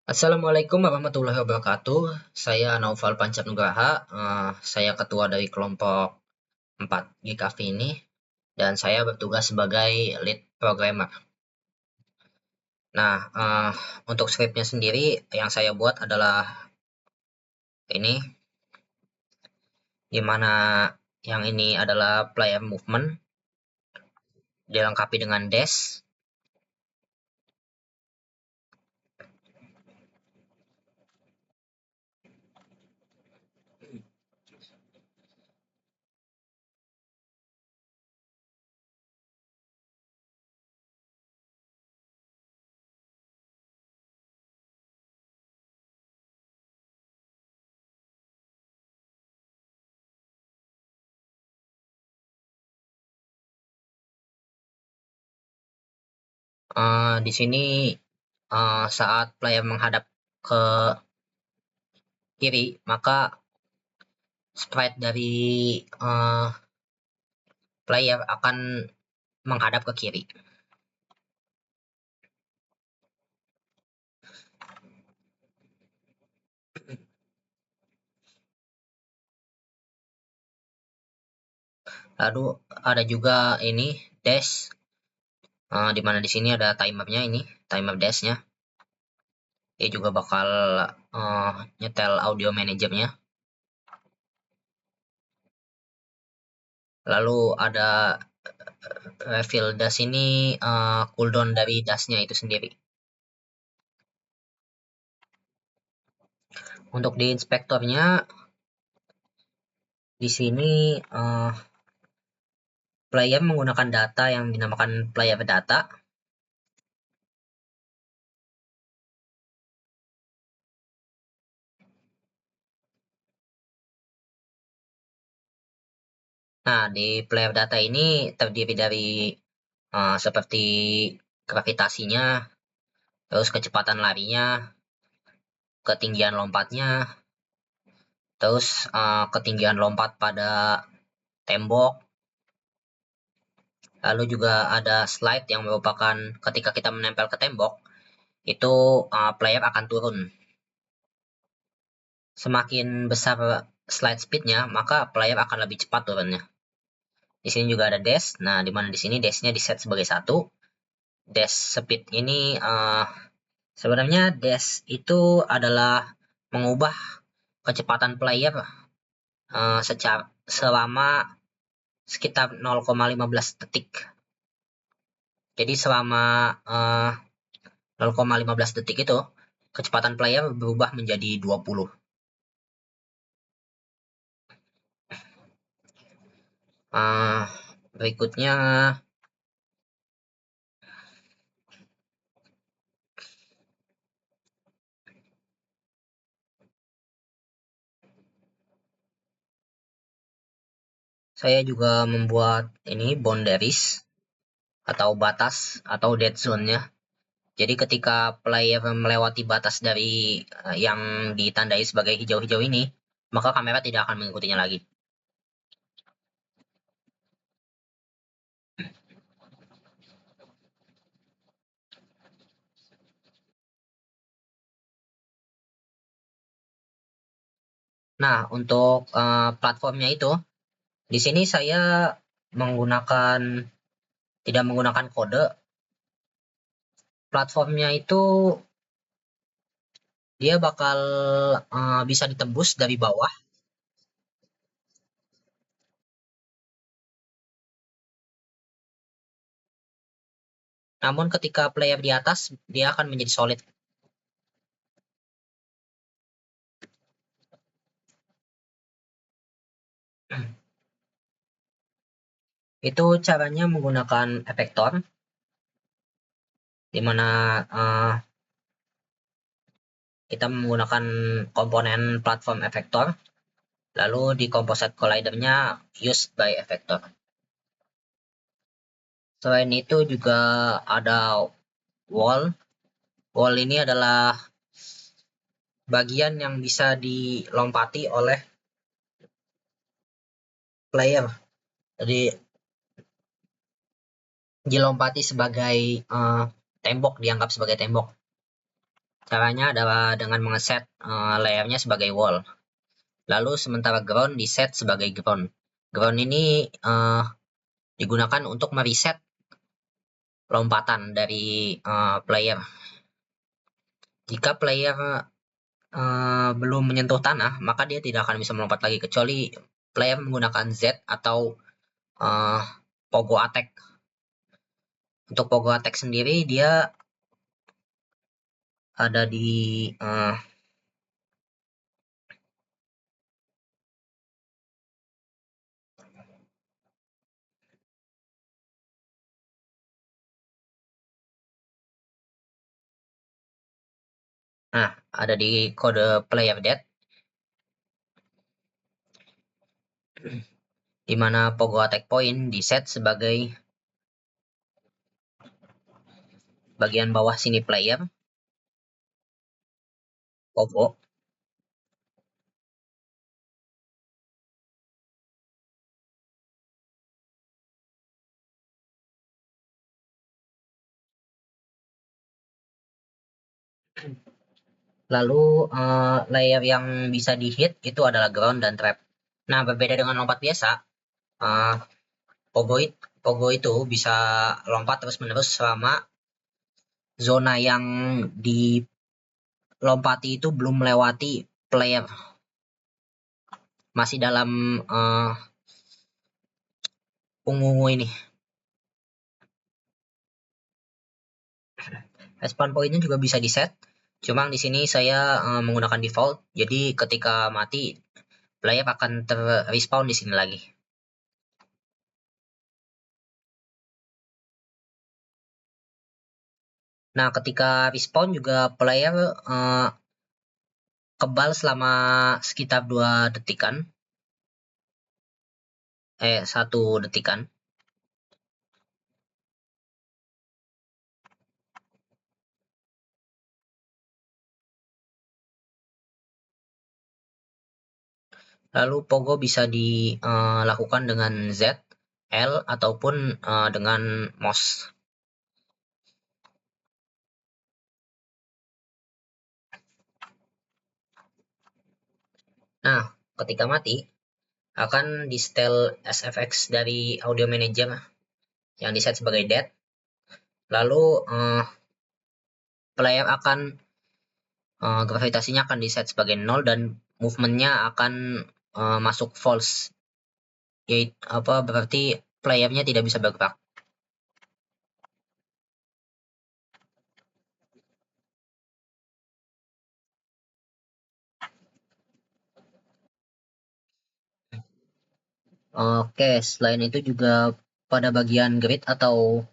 Assalamualaikum warahmatullahi wabarakatuh. Saya Naufal Pancanugraha. Saya ketua dari kelompok 4 GKV ini, dan saya bertugas sebagai lead programmer. Nah, untuk scriptnya sendiri yang saya buat adalah ini, dimana yang ini adalah player movement, dilengkapi dengan dash. Di sini saat player menghadap ke kiri, maka sprite dari player akan menghadap ke kiri. Lalu ada juga ini dash, di mana di sini ada timernya, ini timer dashnya. Dia juga bakal nyetel audio manajernya. Lalu ada refill dash, ini cooldown dari dashnya itu sendiri. Untuk di inspektornya, di sini player menggunakan data yang dinamakan player data. Nah, di player data ini terdiri dari seperti gravitasinya, terus kecepatan larinya, ketinggian lompatnya, terus ketinggian lompat pada tembok. Lalu juga ada slide yang merupakan ketika kita menempel ke tembok, itu player akan turun. Semakin besar slide speednya, maka player akan lebih cepat turunnya. Di sini juga ada dash. Nah, di mana di sini dashnya di set sebagai 1. Dash speed ini sebenarnya dash itu adalah mengubah kecepatan player selama sekitar 0,15 detik. Jadi selama 0,15 detik itu, kecepatan player berubah menjadi 20. Berikutnya, saya juga membuat ini boundaries atau batas atau dead zone-nya. Jadi ketika player melewati batas dari yang ditandai sebagai hijau-hijau ini, maka kamera tidak akan mengikutinya lagi. Nah, untuk platformnya itu, di sini saya tidak menggunakan kode. Platformnya itu dia bakal bisa ditembus dari bawah. Namun ketika player di atas, dia akan menjadi solid. Itu caranya menggunakan efektor, di mana kita menggunakan komponen platform efektor, lalu di composite collider-nya used by efektor. Selain itu juga ada wall. Wall ini adalah bagian yang bisa dilompati oleh player. Jadi dilompati sebagai tembok, dianggap sebagai tembok. Caranya adalah dengan mengeset layernya sebagai wall. Lalu sementara ground di set sebagai ground. Ground ini digunakan untuk mereset lompatan dari player. Jika player belum menyentuh tanah, maka dia tidak akan bisa melompat lagi kecuali player menggunakan Z atau pogo attack. Untuk pogo attack sendiri dia ada di ada di kode player dead, di mana pogo attack point di set sebagai bagian bawah sini player pogo. Lalu layer yang bisa di hit itu adalah ground dan trap. Nah, berbeda dengan lompat biasa, uh, pogo itu bisa lompat terus-menerus selama zona yang dilompati itu belum melewati player, masih dalam ungu ini. Respawn pointnya juga bisa di set, cuma di sini saya menggunakan default, jadi ketika mati player akan respawn di sini lagi. Nah, ketika respawn juga player kebal selama sekitar 2 detikan, 1 detikan. Lalu pogo bisa dilakukan dengan Z, L, ataupun dengan mouse. Nah, ketika mati akan di setel SFX dari audio manager yang diset sebagai dead. Lalu player akan gravitasinya akan diset sebagai 0 dan movementnya akan masuk false. Yaitu berarti playernya tidak bisa bergerak. Oke, selain itu juga pada bagian grid atau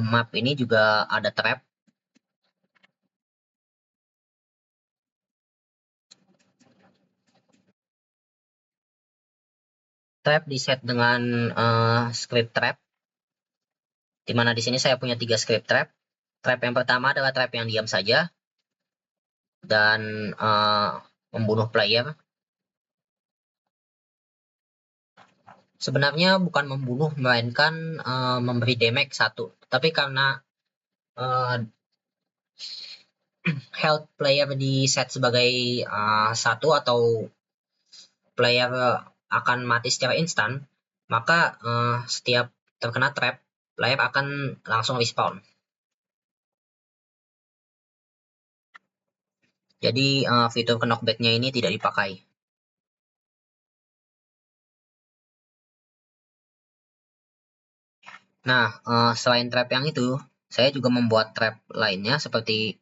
map ini juga ada trap. Trap diset dengan script trap, di mana di sini saya punya 3 script trap. Trap yang pertama adalah trap yang diam saja dan membunuh player. Sebenarnya bukan membunuh, melainkan memberi damage 1. Tapi karena health player di set sebagai 1 atau player akan mati secara instan, maka setiap terkena trap, player akan langsung respawn. Jadi fitur knockback-nya ini tidak dipakai. Nah, selain trap yang itu, saya juga membuat trap lainnya seperti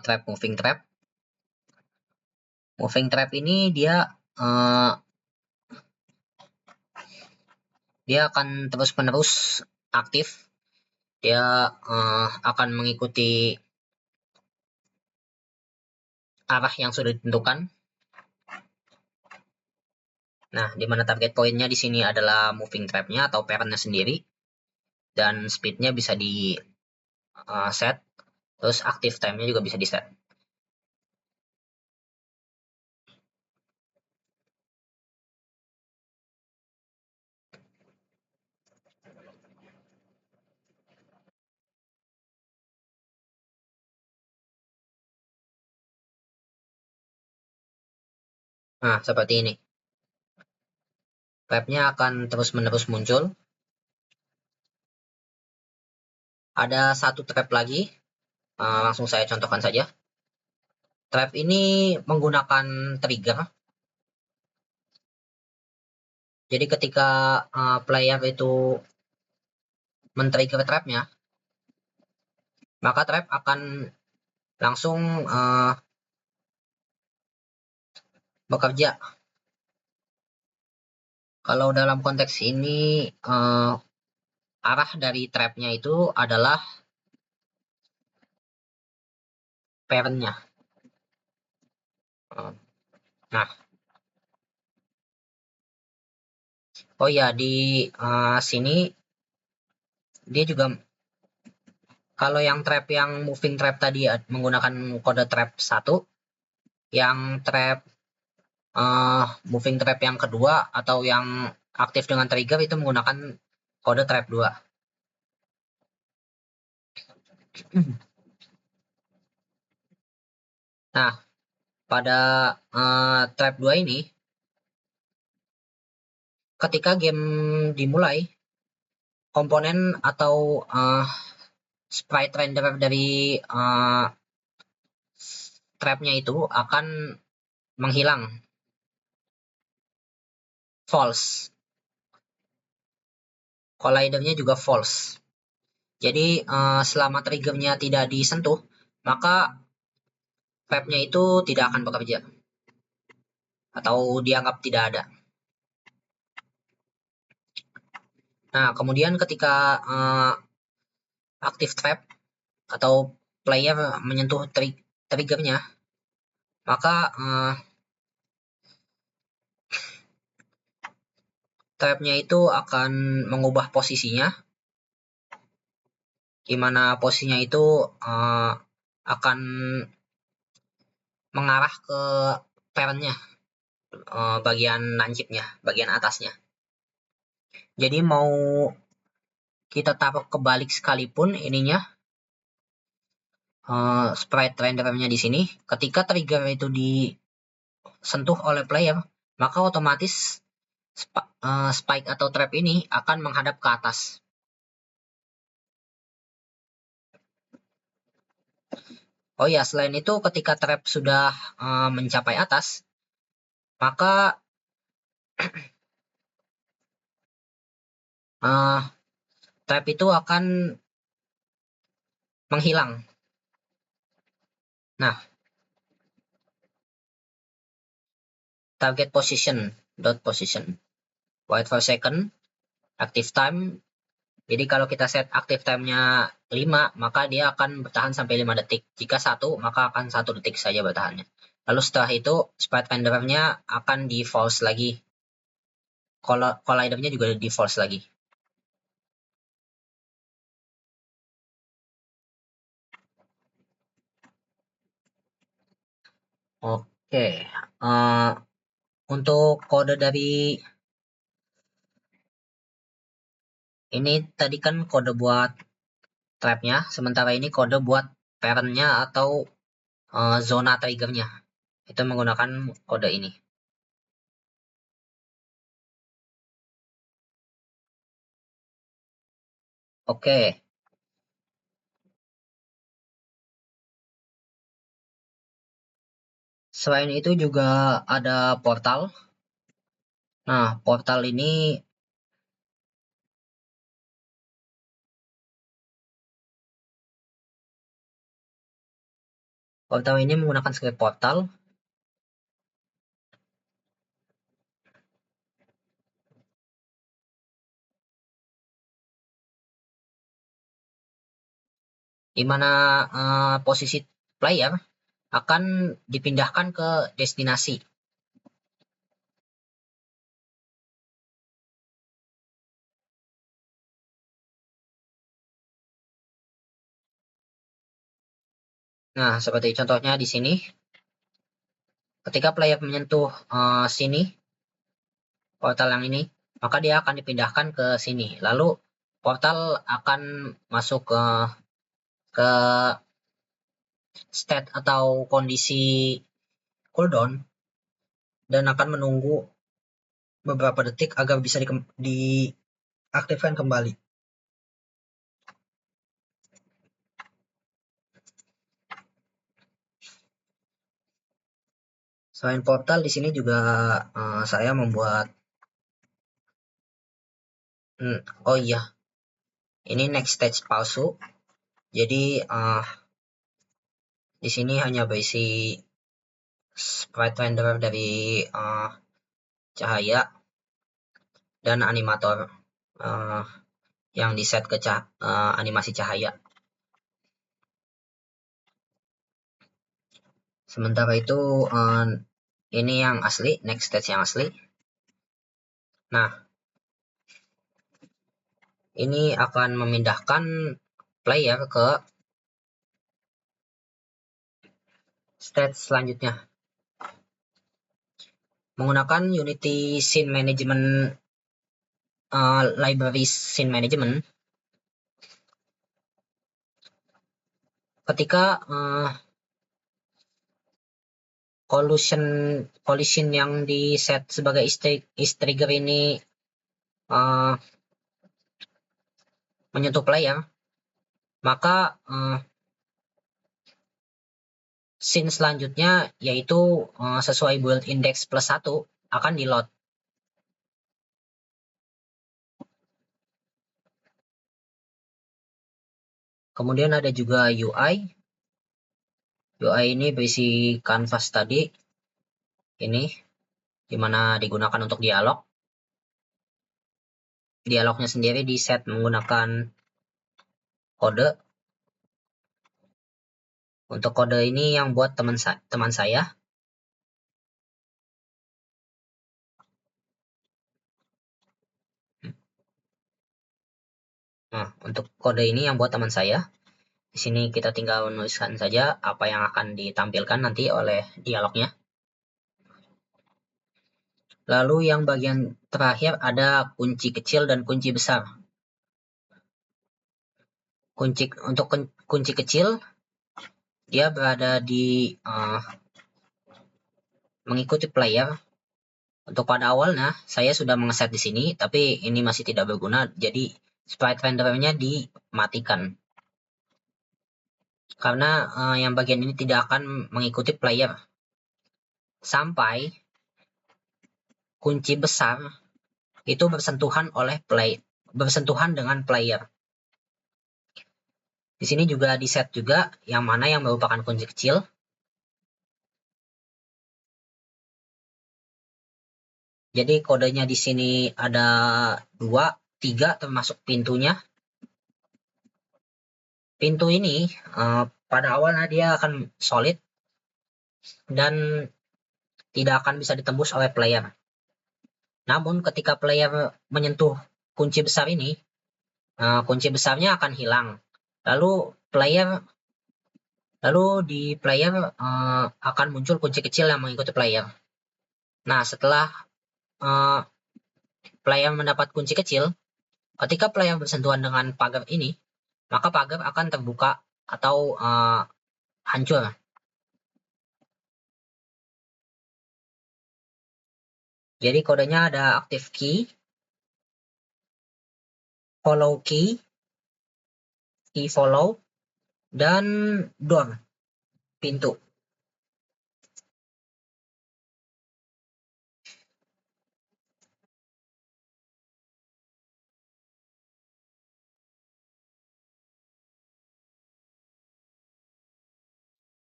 trap moving trap. Moving trap ini dia akan terus-menerus aktif. Dia akan mengikuti arah yang sudah ditentukan. Nah, di mana target pointnya di sini adalah moving trapnya atau parentnya sendiri, dan speednya bisa di set, terus active time-nya juga bisa di set. Nah, seperti ini. Trapnya akan terus-menerus muncul. Ada satu trap lagi, langsung saya contohkan saja. Trap ini menggunakan trigger. Jadi ketika player itu men-trigger trapnya, maka trap akan langsung bekerja. Kalau dalam konteks ini, arah dari trapnya itu adalah parent-nya. Nah, oh ya, di sini dia juga, kalau yang trap yang moving trap tadi menggunakan kode trap 1, yang trap moving trap yang kedua atau yang aktif dengan trigger itu menggunakan kode trap 2. Nah, pada trap 2 ini, ketika game dimulai, komponen atau sprite renderer dari trapnya itu akan menghilang, false. Collidernya juga false. Jadi selama triggernya tidak disentuh, maka trapnya itu tidak akan bekerja atau dianggap tidak ada. Nah, kemudian ketika aktif trap atau player menyentuh triggernya, maka trapnya itu akan mengubah posisinya, di mana posisinya itu akan mengarah ke parentnya, bagian lancipnya, bagian atasnya. Jadi mau kita taruh kebalik sekalipun ininya, sprite rendernya di sini, ketika trigger itu disentuh oleh player, maka otomatis spike atau trap ini akan menghadap ke atas. Oh ya, selain itu ketika trap sudah mencapai atas, maka trap itu akan menghilang. Nah, target position, dot position, wait for second, active time. Jadi kalau kita set active time-nya 5, maka dia akan bertahan sampai 5 detik. Jika 1, maka akan 1 detik saja bertahannya. Lalu setelah itu, sprite renderer-nya akan di false lagi. Collider-nya juga di false lagi. Oke, untuk kode dari ini tadi kan kode buat trapnya, sementara ini kode buat parent-nya atau zona trigger-nya. Itu menggunakan kode ini. Oke. Selain itu juga ada portal. Nah, portal ini menggunakan script portal. Di mana posisi player akan dipindahkan ke destinasi. Nah, seperti contohnya di sini. Ketika player menyentuh sini, portal yang ini, maka dia akan dipindahkan ke sini. Lalu portal akan masuk ke state atau kondisi cooldown dan akan menunggu beberapa detik agar bisa diaktifkan kembali. Selain portal, di sini juga saya membuat oh iya, ini next stage palsu. Jadi di sini hanya berisi sprite renderer dari cahaya dan animator yang di set ke animasi cahaya. Sementara itu ini yang asli, next stage yang asli. Nah, ini akan memindahkan player ke stage selanjutnya. Menggunakan Unity Scene Management library Scene Management, ketika collision yang di set sebagai is trigger ini menyentuh player, maka scene selanjutnya, yaitu sesuai build index +1, akan di load. Kemudian ada juga UI. UI ini berisi canvas tadi, ini dimana digunakan untuk dialog. Dialognya sendiri di set menggunakan kode. Untuk kode ini yang buat teman saya. Nah, untuk kode ini yang buat teman saya. Di sini kita tinggal menuliskan saja apa yang akan ditampilkan nanti oleh dialognya. Lalu yang bagian terakhir ada kunci kecil dan kunci besar. Untuk kunci kecil, dia berada di mengikuti player. Untuk pada awalnya, saya sudah mengeset di sini, tapi ini masih tidak berguna, jadi sprite renderernya dimatikan. Karena yang bagian ini tidak akan mengikuti player sampai kunci besar itu bersentuhan dengan player. Di sini juga di set juga yang mana yang merupakan kunci kecil. Jadi kodenya di sini ada 2, 3 termasuk pintunya. Pintu ini pada awalnya dia akan solid dan tidak akan bisa ditembus oleh player. Namun ketika player menyentuh kunci besar ini, kunci besarnya akan hilang. Lalu di player akan muncul kunci kecil yang mengikuti player. Nah, setelah player mendapat kunci kecil, ketika player bersentuhan dengan pagar ini, maka pagar akan terbuka atau hancur. Jadi kodenya ada active key, follow key follow, dan door, pintu.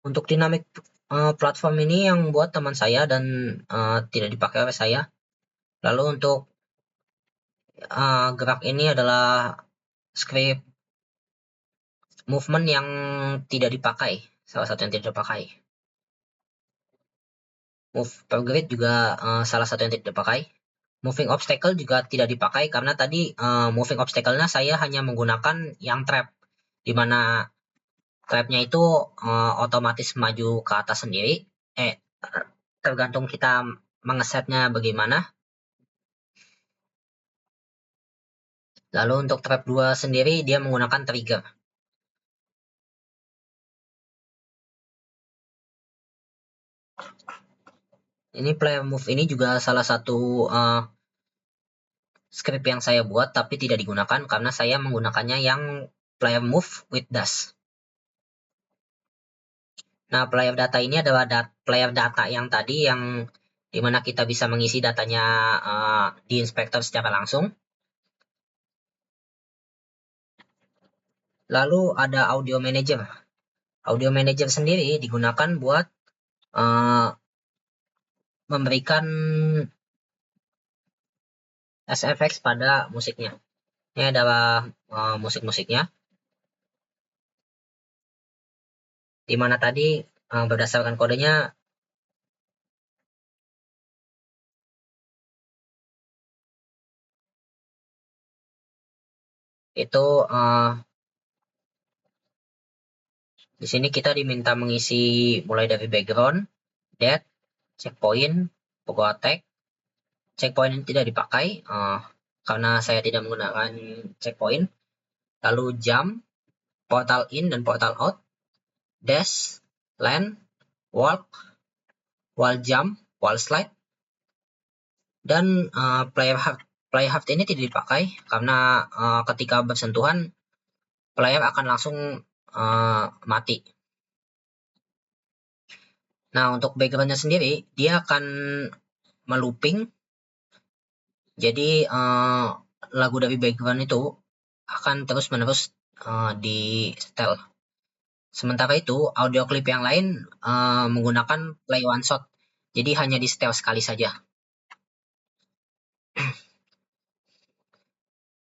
Untuk dynamic platform ini yang buat teman saya dan tidak dipakai oleh saya. Lalu untuk gerak ini adalah script movement yang tidak dipakai, salah satu yang tidak dipakai. Move per grid juga salah satu yang tidak dipakai. Moving obstacle juga tidak dipakai karena tadi moving obstacle-nya saya hanya menggunakan yang trap, di mana trapnya itu otomatis maju ke atas sendiri. Tergantung kita mengesetnya bagaimana. Lalu untuk trap 2 sendiri dia menggunakan trigger. Ini player move ini juga salah satu script yang saya buat tapi tidak digunakan karena saya menggunakannya yang player move with dash. Nah, player data ini adalah player data yang tadi yang dimana kita bisa mengisi datanya di inspektor secara langsung. Lalu ada audio manager. Audio manager sendiri digunakan buat memberikan SFX pada musiknya. Ini adalah musik-musiknya, di mana tadi berdasarkan kodenya itu di sini kita diminta mengisi mulai dari background, death, checkpoint, pogo attack. Checkpoint ini tidak dipakai karena saya tidak menggunakan checkpoint. Lalu jump, portal in dan portal out, dash, land, walk, wall jump, wall slide, dan player heart. Player heart ini tidak dipakai karena ketika bersentuhan player akan langsung mati. Nah, untuk backgroundnya sendiri dia akan melooping. Jadi lagu dari background itu akan terus-menerus di setel. Sementara itu audio klip yang lain menggunakan play one shot. Jadi hanya di setel sekali saja.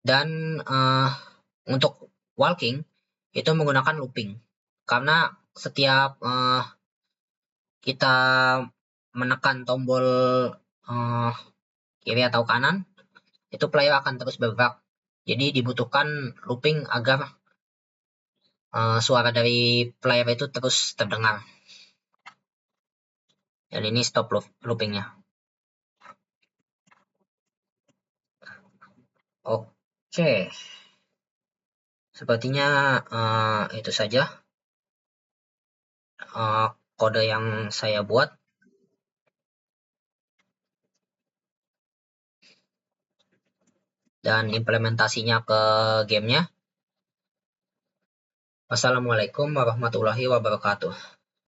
Dan untuk walking itu menggunakan looping. Karena setiap kita menekan tombol kiri atau kanan, itu player akan terus bergerak. Jadi dibutuhkan looping agar suara dari player itu terus terdengar. Dan ini stop loopingnya. Oke, sepertinya itu saja kode yang saya buat. Dan implementasinya ke gamenya. Wassalamualaikum warahmatullahi wabarakatuh.